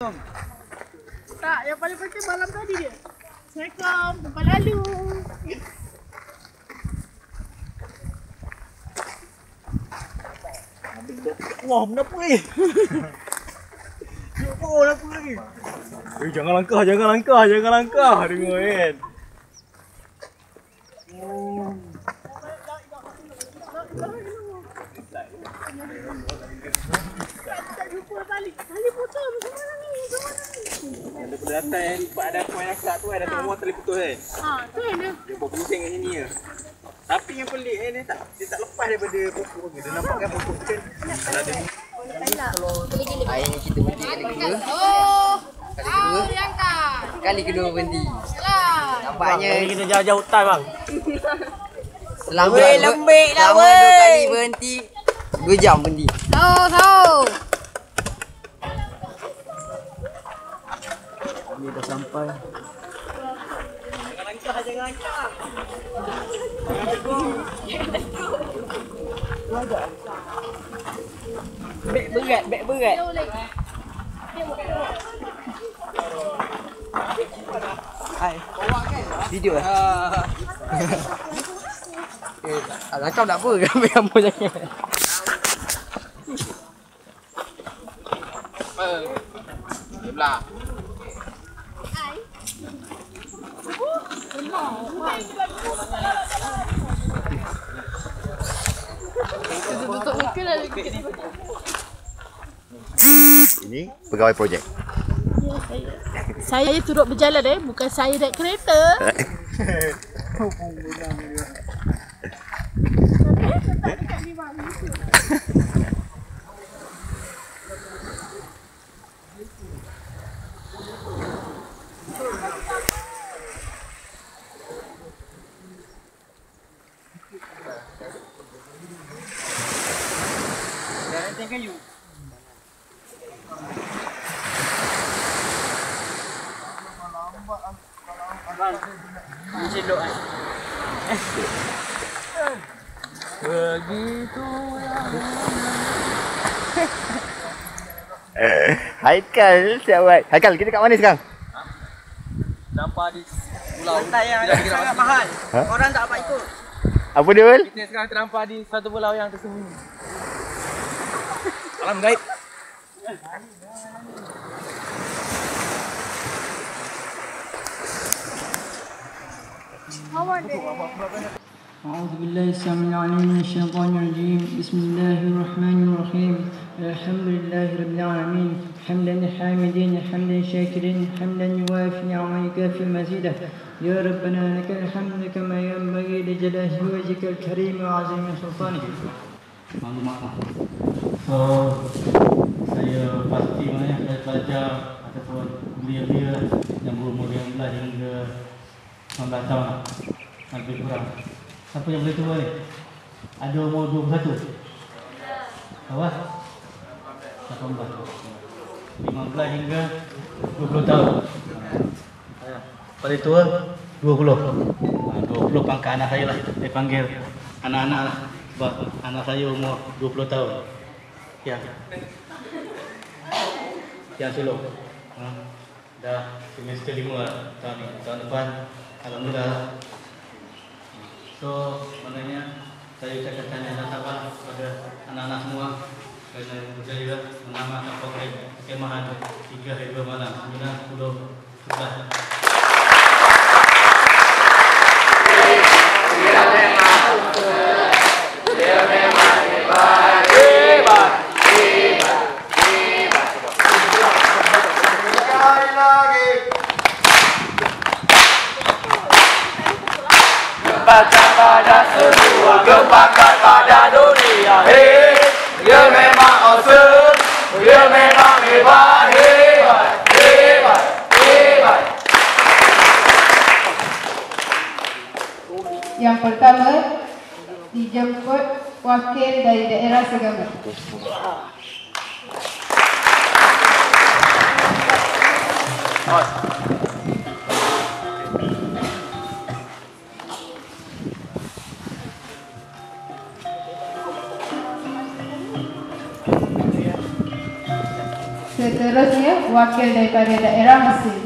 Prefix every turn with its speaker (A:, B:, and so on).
A: Tak, yang paling penting malam tadi dia. Assalamualaikum, jumpa lalu.
B: Wah, kenapa ni? Oh, kenapa ni? Jangan langkah. Dengar kan.
A: Tak jumpa balik. Tali putus macam mana ni?
B: Daripada atas yang lipat ada poin akak tu ada semua tali putus kan.
A: Tu yang dia.
B: Dia buat pusing kat sini je. Tapi yang pelik dia tak lepas daripada pokok dia. Dia nampak kan pokok tu kan. Ada ni.
C: Air ni kita berhenti kali kedua. Kali kedua berhenti. Nampaknya
B: Ini kita jauh-jauh hutan bang.
C: selama lembik dah weh. 2 kali berhenti 2 jam berhenti.
B: Ini dah sampai. Jangan langkah. Beg berat. Hai. Video eh?
C: Kau tak apa ke ambil gambar jangan.
B: Sebelah.
A: Tutup muka lah.
D: Ini pegawai projek.
A: Ya, saya turut berjalan bukan saya naik kereta.
B: Kayu. Celok kan. Begitu
D: Haikal siap buat. Haikal, kita kat mana sekarang?
B: nampak di pulau yang sangat mahal. Orang tak dapat ikut.
D: Apa dia, Ul?
B: Kita sekarang terdampar di satu pulau yang tersembunyi. Alam gaib.
E: أعوذ بالله السميع العليم من الشيطان الرجيم بسم الله الرحمن الرحيم الحمد لله رب العالمين حمدا للحامدين حمدا شاكرين حمدا يوافي نعمه يكافئ مزيده يا ربنا لك الحمد كما ينبغي لجلال وجهك الكريم وعظيم سلطانك.
F: So saya pasti banyak saya pelajar ataupun belia-belia yang berumur 15 hingga 19 tahun lebih kurang. Siapa yang boleh tua ni? Ada umur 21? Apa? 18 15 hingga 20 tahun. Paling tua 20 pangkat anak saya lah. Saya panggil anak-anak lah. Sebab anak saya umur 20 tahun. Ya. Yang sulung. Dah semester 5 tahun ni. Tahun depan alhamdulillah. So, maknanya saya ucapkan tanya dan sabar kepada anak-anak semua. Kerana saya juga menamakan program kemahan 3 hari 2 malam 9, 10, 11. Dia memang hebat, hebat, hebat, hebat. Sekali lagi. Gempakan pada semua, gempakan pada dunia. Hey, dia memang awesome, dia memang hebat, hebat, hebat, hebat.
G: Yang pertama dijemput wakil dari daerah Segamat. Seterusnya wakil daripada daerah Mesir.